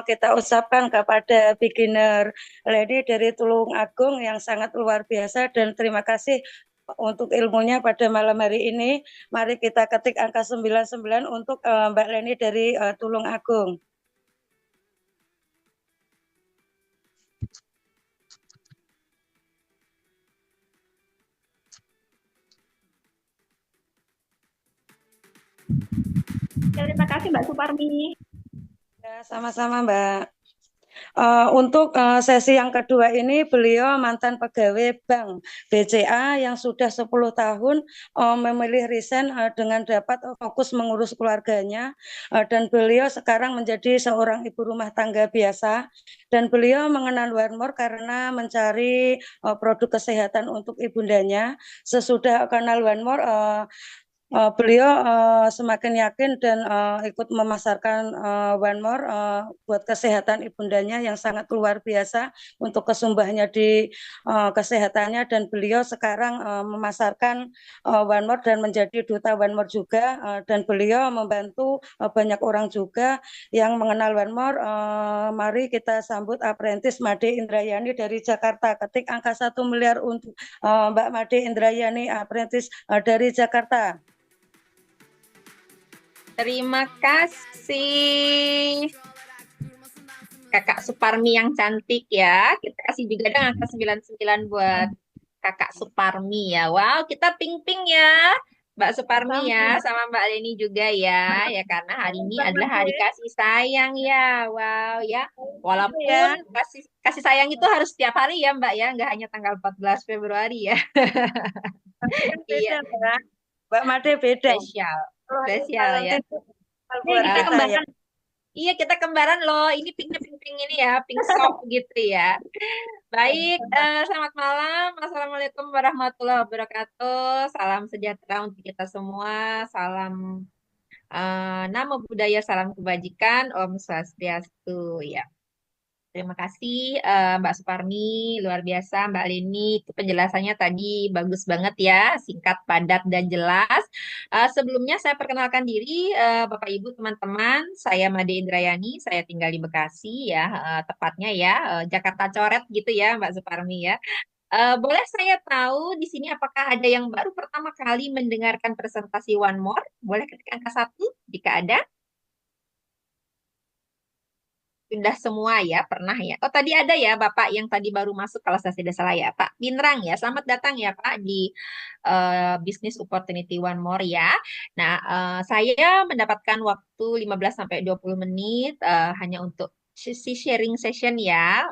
Kita ucapkan kepada beginner Lady dari Tulung Agung yang sangat luar biasa, dan terima kasih untuk ilmunya pada malam hari ini. Mari kita ketik angka 99 untuk Mbak Leni dari Tulung Agung. Terima kasih Mbak Suparmi. Ya, sama-sama Mbak. Untuk sesi yang kedua ini beliau mantan pegawai Bank BCA yang sudah 10 tahun memilih resign dengan dapat fokus mengurus keluarganya, dan beliau sekarang menjadi seorang ibu rumah tangga biasa, dan beliau mengenal One More karena mencari produk kesehatan untuk ibundanya. Sesudah kenal One More, beliau semakin yakin dan ikut memasarkan One More buat kesehatan ibundanya yang sangat luar biasa untuk kesumbahnya di kesehatannya, dan beliau sekarang memasarkan One More dan menjadi duta One More juga, dan beliau membantu banyak orang juga yang mengenal One More. Mari kita sambut Apprentice Made Indrayani dari Jakarta. Ketik angka 1 miliar untuk Mbak Made Indrayani, Apprentice dari Jakarta. Terima kasih Kakak Suparmi yang cantik ya. Kita kasih juga dong angka 99 buat Kakak Suparmi ya. Wow, kita ping-ping ya. Mbak Suparmi ya, sama Mbak Leni juga ya. Ya karena hari ini adalah hari kasih sayang ya. Wow ya. Walaupun kasih sayang itu harus setiap hari ya Mbak ya, nggak hanya tanggal 14 Februari ya. Iya, Mbak Made beda. spesial. Spesial ya. Buat Kita kita ya. kembaran. Iya, kita kembaran loh. Ini pinknya pink-pink ini ya, pink soft gitu ya. Baik, selamat malam. Assalamualaikum warahmatullahi wabarakatuh. Salam sejahtera untuk kita semua. Salam namo buddhaya, salam kebajikan. Om Swastiastu. Ya. Terima kasih Mbak Suparmi, luar biasa Mbak Leni. Itu penjelasannya tadi bagus banget ya, singkat, padat, dan jelas. Sebelumnya saya perkenalkan diri Bapak Ibu teman-teman, saya Made Indrayani, saya tinggal di Bekasi ya, tepatnya ya Jakarta Coret gitu ya Mbak Suparmi ya. Boleh saya tahu di sini apakah ada yang baru pertama kali mendengarkan presentasi One More? Boleh ketik angka 1 jika ada. Sudah semua ya, pernah ya. Oh, tadi ada ya Bapak yang tadi baru masuk kalau saya tidak salah ya, Pak Pinrang ya. Selamat datang ya Pak di Business Opportunity One More ya. Nah, saya mendapatkan waktu 15 sampai 20 menit hanya untuk sesi sharing session ya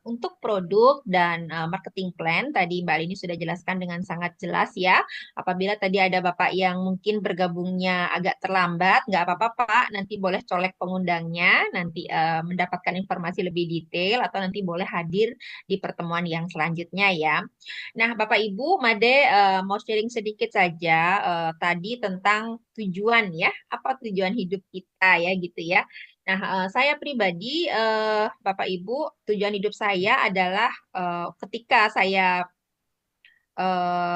untuk produk dan marketing plan. Tadi Mbak Lini sudah jelaskan dengan sangat jelas ya. Apabila tadi ada Bapak yang mungkin bergabungnya agak terlambat, nggak apa-apa Pak, nanti boleh colek pengundangnya, nanti mendapatkan informasi lebih detail atau nanti boleh hadir di pertemuan yang selanjutnya ya. Nah, Bapak Ibu, Made mau sharing sedikit saja tadi tentang tujuan ya, apa tujuan hidup kita ya gitu ya. Nah, saya pribadi, Bapak Ibu, tujuan hidup saya adalah ketika saya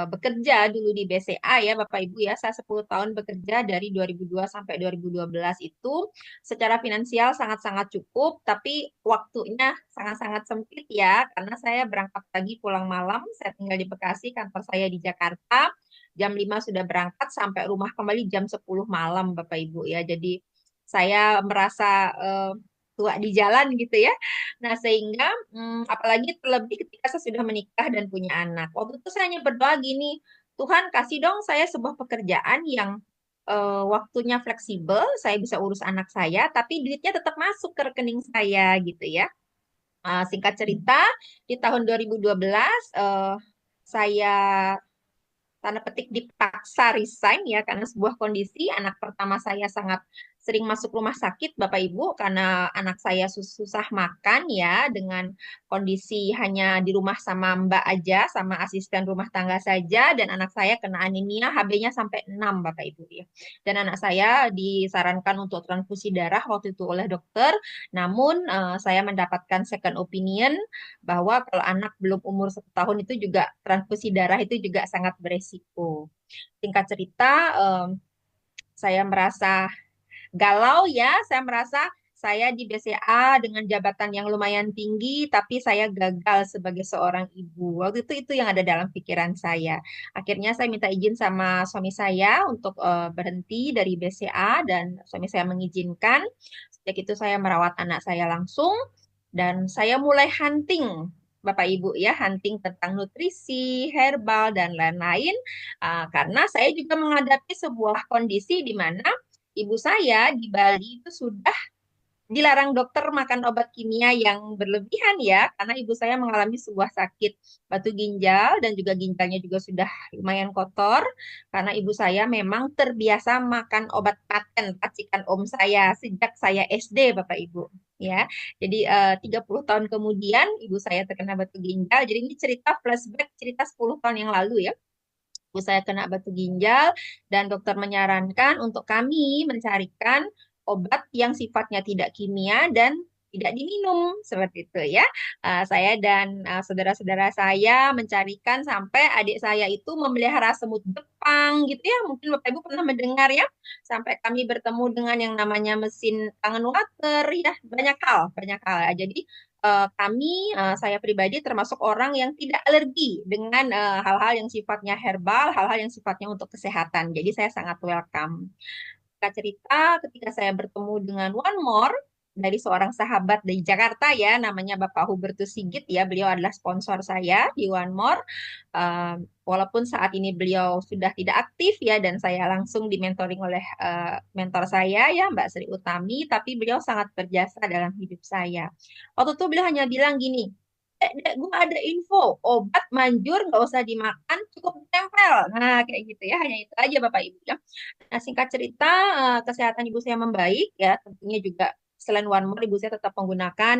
bekerja dulu di BCA ya Bapak Ibu ya, saya 10 tahun bekerja dari 2002 sampai 2012 itu secara finansial sangat-sangat cukup, tapi waktunya sangat-sangat sempit ya, karena saya berangkat pagi pulang malam, saya tinggal di Bekasi, kantor saya di Jakarta, jam 5 sudah berangkat sampai rumah kembali jam 10 malam Bapak Ibu ya, jadi saya merasa tua di jalan gitu ya. Nah, sehingga apalagi terlebih ketika saya sudah menikah dan punya anak. Waktu itu saya hanya berdoa gini, Tuhan kasih dong saya sebuah pekerjaan yang waktunya fleksibel, saya bisa urus anak saya, tapi duitnya tetap masuk ke rekening saya gitu ya. Singkat cerita, di tahun 2012 saya tanda petik dipaksa resign ya karena sebuah kondisi anak pertama saya sangat sering masuk rumah sakit Bapak Ibu karena anak saya susah makan ya dengan kondisi hanya di rumah sama Mbak aja sama asisten rumah tangga saja dan anak saya kena anemia HB-nya sampai 6 Bapak Ibu ya. Dan anak saya disarankan untuk transfusi darah waktu itu oleh dokter, namun saya mendapatkan second opinion bahwa kalau anak belum umur 1 tahun itu juga transfusi darah itu juga sangat beresiko. Singkat cerita, saya merasa galau ya, saya merasa saya di BCA dengan jabatan yang lumayan tinggi, tapi saya gagal sebagai seorang ibu. Waktu itu yang ada dalam pikiran saya. Akhirnya saya minta izin sama suami saya untuk berhenti dari BCA dan suami saya mengizinkan. Sejak itu saya merawat anak saya langsung dan saya mulai hunting Bapak Ibu ya, hunting tentang nutrisi, herbal, dan lain-lain. Karena saya juga menghadapi sebuah kondisi di mana ibu saya di Bali itu sudah dilarang dokter makan obat kimia yang berlebihan ya, karena ibu saya mengalami sebuah sakit batu ginjal dan juga ginjalnya juga sudah lumayan kotor, karena ibu saya memang terbiasa makan obat paten racikan om saya sejak saya SD, Bapak Ibu. Ya, jadi 30 tahun kemudian ibu saya terkena batu ginjal. Jadi ini cerita flashback cerita 10 tahun yang lalu ya. Ibu saya kena batu ginjal dan dokter menyarankan untuk kami mencarikan obat yang sifatnya tidak kimia dan tidak diminum seperti itu ya. Saya dan saudara-saudara saya mencarikan sampai adik saya itu memelihara semut Jepang gitu ya. Mungkin Bapak Ibu pernah mendengar ya. Sampai kami bertemu dengan yang namanya mesin tangan water ya. Banyak hal. Jadi saya pribadi termasuk orang yang tidak alergi dengan hal-hal yang sifatnya herbal, hal-hal yang sifatnya untuk kesehatan. Jadi saya sangat welcome. Kita cerita ketika saya bertemu dengan One More dari seorang sahabat dari Jakarta ya, namanya Bapak Hubertus Sigit ya, beliau adalah sponsor saya di One More. Walaupun saat ini beliau sudah tidak aktif ya, dan saya langsung dimentoring oleh mentor saya ya, Mbak Sri Utami, tapi beliau sangat berjasa dalam hidup saya. Waktu itu beliau hanya bilang gini, Dek, gue ada info, obat manjur nggak usah dimakan, cukup tempel. Nah, kayak gitu ya, hanya itu aja Bapak Ibu ya. Nah, singkat cerita, kesehatan ibu saya membaik ya. Tentunya juga selain One More, ibu saya tetap menggunakan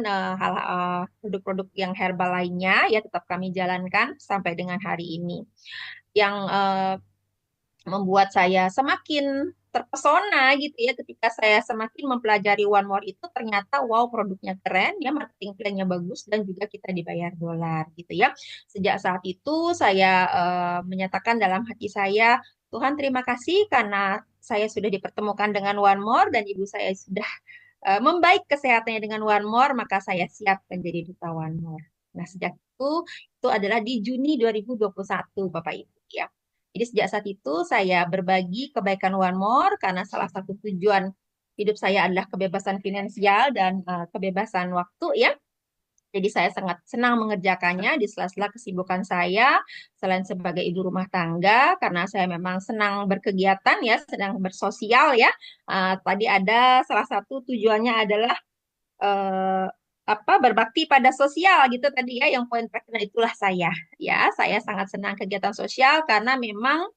produk-produk yang herbal lainnya ya, tetap kami jalankan sampai dengan hari ini. Yang membuat saya semakin terpesona gitu ya ketika saya semakin mempelajari One More itu, ternyata wow, produknya keren ya, marketing plan-nya bagus, dan juga kita dibayar dolar gitu ya. Sejak saat itu saya menyatakan dalam hati saya, Tuhan terima kasih karena saya sudah dipertemukan dengan One More dan ibu saya sudah membaik kesehatannya dengan One More, maka saya siap menjadi duta One More. Nah, sejak itu adalah di Juni 2021 Bapak Ibu ya. Jadi sejak saat itu saya berbagi kebaikan One More karena salah satu tujuan hidup saya adalah kebebasan finansial dan kebebasan waktu ya. Jadi saya sangat senang mengerjakannya di sela-sela kesibukan saya selain sebagai ibu rumah tangga, karena saya memang senang berkegiatan ya, sedang bersosial ya. Tadi ada salah satu tujuannya adalah eh, berbakti pada sosial gitu tadi ya, yang poin terakhir itulah saya ya. Saya sangat senang kegiatan sosial karena memang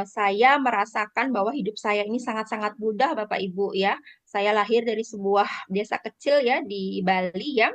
saya merasakan bahwa hidup saya ini sangat-sangat mudah Bapak Ibu ya. Saya lahir dari sebuah desa kecil ya di Bali ya.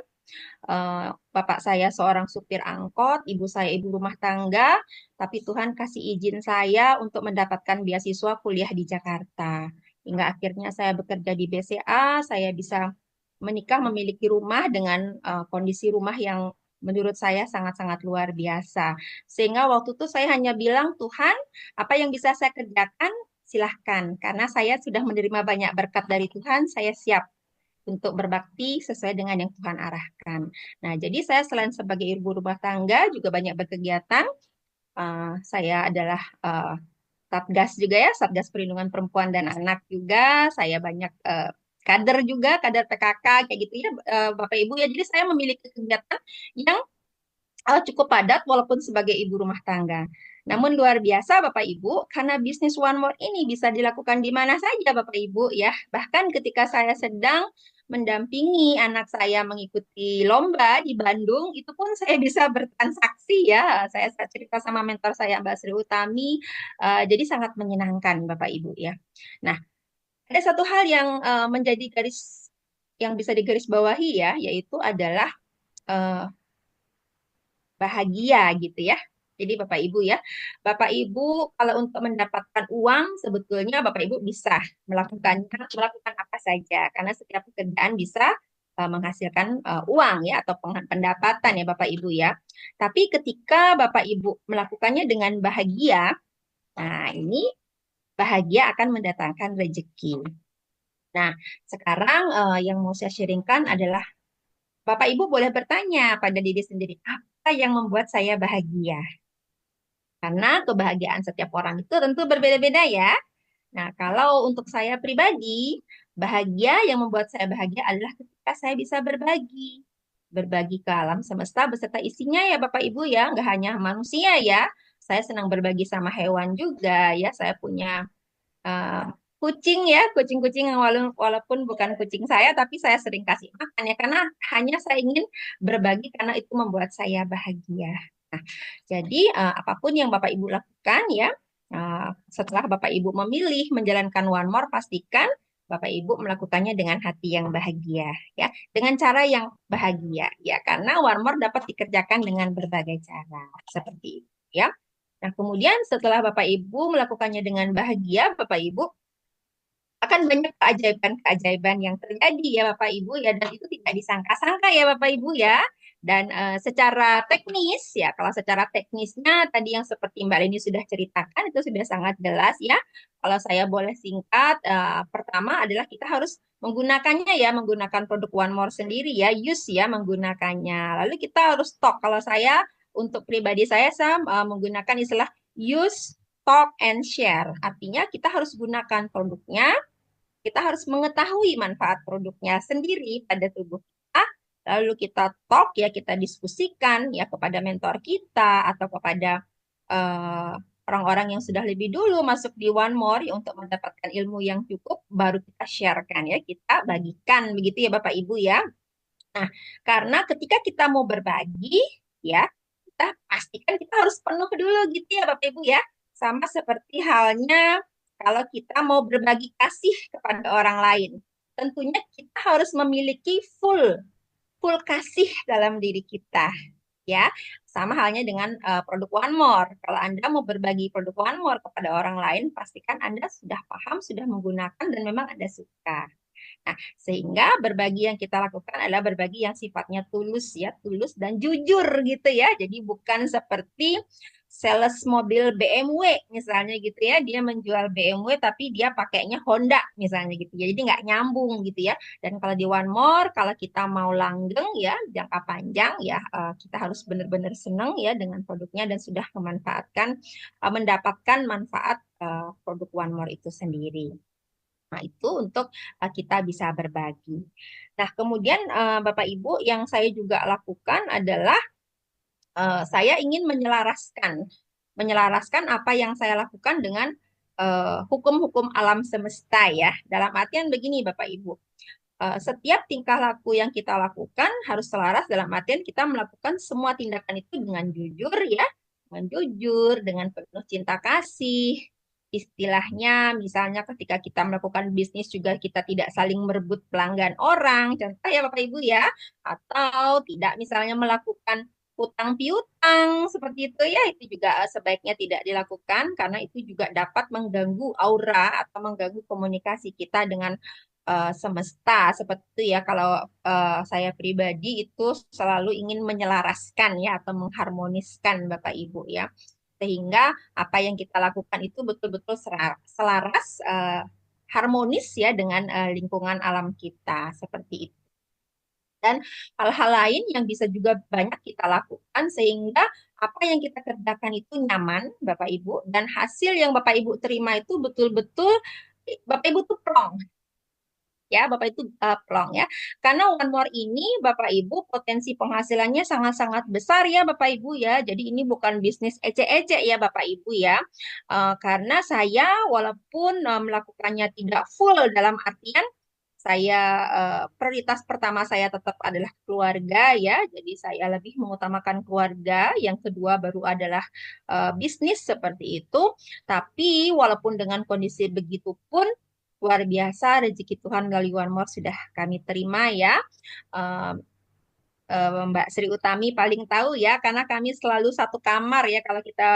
Bapak saya seorang supir angkot, ibu saya ibu rumah tangga, tapi Tuhan kasih izin saya untuk mendapatkan beasiswa kuliah di Jakarta. Hingga akhirnya saya bekerja di BCA, saya bisa menikah memiliki rumah dengan kondisi rumah yang menurut saya sangat-sangat luar biasa. Sehingga waktu itu saya hanya bilang, Tuhan, apa yang bisa saya kerjakan, silahkan. Karena saya sudah menerima banyak berkat dari Tuhan, saya siap untuk berbakti sesuai dengan yang Tuhan arahkan. Nah, jadi saya selain sebagai ibu rumah tangga juga banyak berkegiatan. Saya adalah Satgas juga ya, Satgas Perlindungan Perempuan dan Anak juga. Saya banyak kader juga, kader PKK kayak gitu ya, Bapak Ibu ya. Jadi saya memiliki kegiatan yang cukup padat walaupun sebagai ibu rumah tangga. Namun luar biasa Bapak Ibu, karena bisnis One More ini bisa dilakukan di mana saja Bapak Ibu ya. Bahkan ketika saya sedang mendampingi anak saya mengikuti lomba di Bandung, itu pun saya bisa bertransaksi ya. Saya cerita sama mentor saya Mbak Sri Utami, jadi sangat menyenangkan Bapak Ibu ya. Nah, ada satu hal yang menjadi garis yang bisa digarisbawahi ya, yaitu adalah eh, bahagia gitu ya. Jadi Bapak Ibu ya, Bapak Ibu kalau untuk mendapatkan uang sebetulnya Bapak Ibu bisa melakukan apa saja karena setiap pekerjaan bisa menghasilkan uang ya atau pendapatan ya Bapak Ibu ya. Tapi ketika Bapak Ibu melakukannya dengan bahagia, nah ini bahagia akan mendatangkan rezeki. Nah, sekarang yang mau saya sharingkan adalah Bapak Ibu boleh bertanya pada diri sendiri, apa yang membuat saya bahagia? Karena kebahagiaan setiap orang itu tentu berbeda-beda ya. Nah, kalau untuk saya pribadi, bahagia yang membuat saya bahagia adalah ketika saya bisa berbagi. Berbagi ke alam semesta beserta isinya ya Bapak Ibu ya, nggak hanya manusia ya. Saya senang berbagi sama hewan juga ya. Saya punya kucing ya, kucing-kucing yang walaupun bukan kucing saya, tapi saya sering kasih makan ya, karena hanya saya ingin berbagi karena itu membuat saya bahagia. Nah, jadi apapun yang Bapak Ibu lakukan ya, setelah Bapak Ibu memilih menjalankan One More, pastikan Bapak Ibu melakukannya dengan hati yang bahagia ya, dengan cara yang bahagia ya, karena One More dapat dikerjakan dengan berbagai cara seperti itu ya. Nah, kemudian setelah Bapak Ibu melakukannya dengan bahagia, Bapak Ibu akan banyak keajaiban-keajaiban yang terjadi ya Bapak Ibu ya, dan itu tidak disangka-sangka ya Bapak Ibu ya. Dan secara teknis ya, kalau secara teknisnya tadi yang seperti Mbak Leni sudah ceritakan itu sudah sangat jelas ya. Kalau saya boleh singkat, pertama adalah kita harus menggunakannya ya, menggunakan produk One More sendiri ya, use ya menggunakannya. Lalu kita harus stock. Kalau saya untuk pribadi saya menggunakan istilah use, stock, and share. Artinya kita harus gunakan produknya, kita harus mengetahui manfaat produknya sendiri pada tubuh kita, lalu kita talk ya, kita diskusikan ya kepada mentor kita atau kepada orang-orang yang sudah lebih dulu masuk di One More ya, untuk mendapatkan ilmu yang cukup, baru kita sharekan ya, kita bagikan begitu ya Bapak Ibu ya. Nah, karena ketika kita mau berbagi ya, kita pastikan kita harus penuh dulu gitu ya Bapak Ibu ya. Sama seperti halnya kalau kita mau berbagi kasih kepada orang lain. Tentunya kita harus memiliki full kasih dalam diri kita ya. Sama halnya dengan produk One More. Kalau Anda mau berbagi produk One More kepada orang lain, pastikan Anda sudah paham, sudah menggunakan, dan memang Anda suka. Nah, sehingga berbagi yang kita lakukan adalah berbagi yang sifatnya tulus ya, tulus dan jujur gitu ya. Jadi bukan seperti sales mobil BMW misalnya gitu ya, dia menjual BMW tapi dia pakainya Honda misalnya gitu ya. Jadi nggak nyambung gitu ya. Dan kalau di One More, kalau kita mau langgeng ya, jangka panjang ya, kita harus benar-benar senang ya dengan produknya dan sudah mendapatkan manfaat produk One More itu sendiri. Nah, itu untuk kita bisa berbagi. Nah, kemudian Bapak Ibu, yang saya juga lakukan adalah saya ingin menyelaraskan apa yang saya lakukan dengan hukum-hukum alam semesta ya. Dalam artian begini Bapak Ibu, setiap tingkah laku yang kita lakukan harus selaras, dalam artian kita melakukan semua tindakan itu dengan jujur ya, dengan penuh cinta kasih. Istilahnya, misalnya ketika kita melakukan bisnis juga kita tidak saling merebut pelanggan orang, contoh ya Bapak Ibu ya, atau tidak misalnya melakukan hutang piutang seperti itu ya, itu juga sebaiknya tidak dilakukan karena itu juga dapat mengganggu aura atau mengganggu komunikasi kita dengan semesta seperti itu ya. Kalau saya pribadi itu selalu ingin menyelaraskan ya atau mengharmoniskan Bapak Ibu ya, sehingga apa yang kita lakukan itu betul-betul selaras, harmonis ya dengan lingkungan alam kita seperti itu. Dan hal-hal lain yang bisa juga banyak kita lakukan sehingga apa yang kita kerjakan itu nyaman Bapak Ibu, dan hasil yang Bapak Ibu terima itu betul-betul Bapak Ibu tuh plong ya, Bapak itu plong ya. Karena One More ini Bapak Ibu potensi penghasilannya sangat-sangat besar ya Bapak Ibu ya. Jadi ini bukan bisnis ecek-ecek ya Bapak Ibu ya. Karena saya walaupun melakukannya tidak full, dalam artian saya prioritas pertama saya tetap adalah keluarga ya. Jadi saya lebih mengutamakan keluarga, yang kedua baru adalah bisnis seperti itu. Tapi walaupun dengan kondisi begitu pun, luar biasa rezeki Tuhan melalui One More sudah kami terima ya. Mbak Sri Utami paling tahu ya, karena kami selalu satu kamar ya kalau kita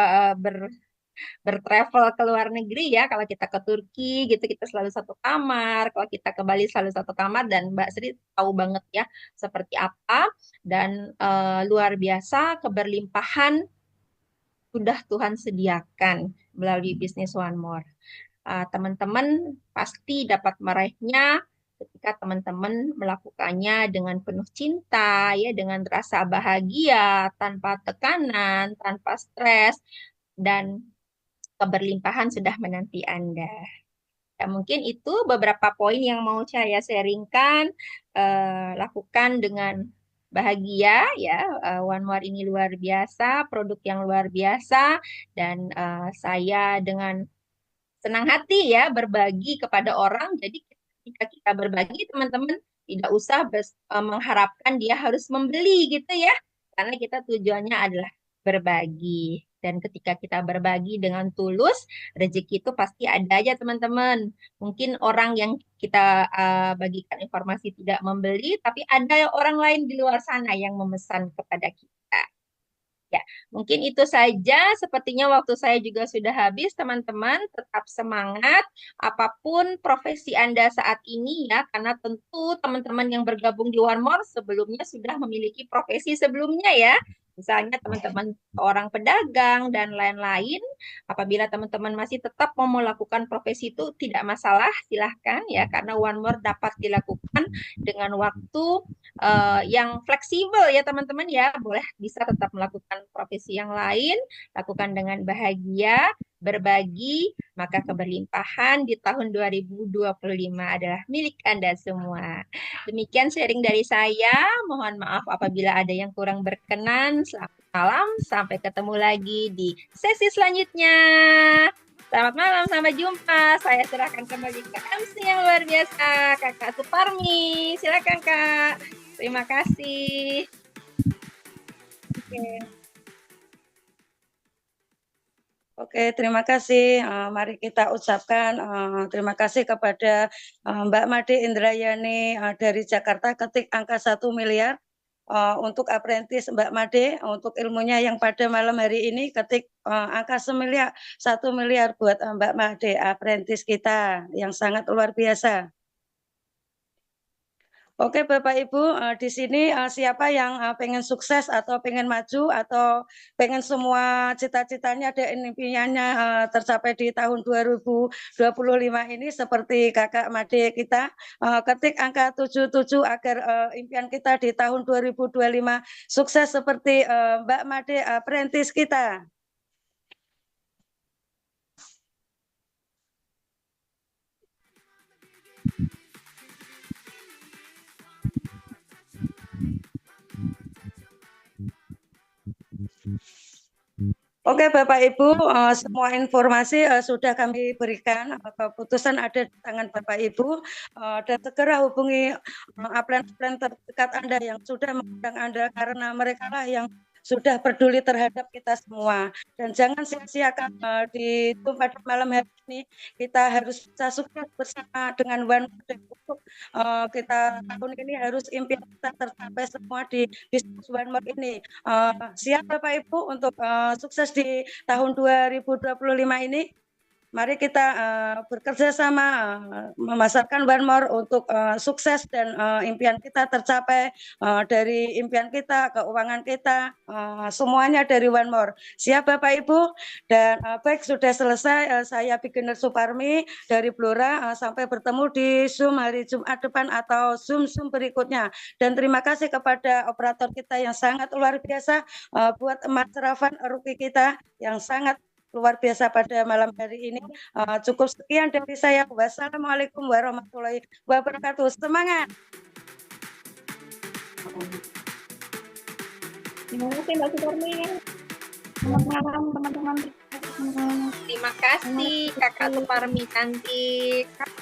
bertravel ke luar negeri ya. Kalau kita ke Turki gitu kita selalu satu kamar, kalau kita ke Bali selalu satu kamar, dan Mbak Sri tahu banget ya seperti apa. Dan luar biasa keberlimpahan sudah Tuhan sediakan melalui bisnis One More. Teman-teman pasti dapat meraihnya ketika teman-teman melakukannya dengan penuh cinta ya, dengan rasa bahagia, tanpa tekanan, tanpa stres, dan keberlimpahan sudah menanti Anda. Ya, mungkin itu beberapa poin yang mau saya sharingkan. Lakukan dengan bahagia ya. One More ini luar biasa, produk yang luar biasa, dan saya dengan senang hati ya berbagi kepada orang. Jadi ketika kita berbagi, teman-teman tidak usah mengharapkan dia harus membeli gitu ya. Karena kita tujuannya adalah berbagi. Dan ketika kita berbagi dengan tulus, rezeki itu pasti ada aja teman-teman. Mungkin orang yang kita bagikan informasi tidak membeli, tapi ada orang lain di luar sana yang memesan kepada kita. Ya, mungkin itu saja. Sepertinya waktu saya juga sudah habis, teman-teman. Tetap semangat, apapun profesi Anda saat ini ya, karena tentu teman-teman yang bergabung di One More sebelumnya sudah memiliki profesi sebelumnya ya. Misalnya teman-teman orang pedagang dan lain-lain. Apabila teman-teman masih tetap mau melakukan profesi itu tidak masalah, silahkan ya, karena One More dapat dilakukan dengan waktu yang fleksibel ya teman-teman ya, boleh bisa tetap melakukan profesi yang lain, lakukan dengan bahagia, berbagi, maka keberlimpahan di tahun 2025 adalah milik Anda semua. Demikian sharing dari saya, mohon maaf apabila ada yang kurang berkenan. Selamat malam, sampai ketemu lagi di sesi selanjutnya. Selamat malam, sampai jumpa. Saya serahkan kembali ke MC yang luar biasa, Kakak Suparmi. Silakan Kak. Terima kasih. Oke, terima kasih. Mari kita ucapkan terima kasih kepada Mbak Made Indrayani dari Jakarta, ketik angka 1 miliar. Untuk apprentice Mbak Made, untuk ilmunya yang pada malam hari ini, ketik angka 1 miliar buat Mbak Made, apprentice kita yang sangat luar biasa. Oke Bapak Ibu, di sini siapa yang pengen sukses atau pengen maju atau pengen semua cita-citanya dan impiannya tercapai di tahun 2025 ini seperti Kakak Made kita, ketik angka 77 agar impian kita di tahun 2025 sukses seperti Mbak Made apprentice kita. Oke Bapak Ibu, semua informasi sudah kami berikan, keputusan ada di tangan Bapak Ibu, dan segera hubungi upline-upline terdekat Anda yang sudah mengundang Anda, karena mereka lah yang sudah peduli terhadap kita semua. Dan jangan sia-siakan di pada malam hari ini, kita harus bisa sukses bersama dengan One More untuk kita tahun ini harus impian kita tercapai semua di bisnis One More ini. Siap Bapak Ibu untuk sukses di tahun 2025 ini. Mari kita bekerja sama memasarkan One More untuk sukses dan impian kita tercapai, dari impian kita, keuangan kita, semuanya dari One More. Siap Bapak Ibu? Dan baik, sudah selesai. Saya Beginner Suparmi dari Blora. Sampai bertemu di Zoom hari Jumat depan atau Zoom berikutnya. Dan terima kasih kepada operator kita yang sangat luar biasa, buat Mas Rafan Ruki kita yang sangat luar biasa pada malam hari ini. Cukup sekian dari saya. Wassalamualaikum warahmatullahi wabarakatuh. Semangat. Terima kasih Mbak Suparmi. Selamat malam teman-teman. Terima kasih Kakak Suparmi cantik.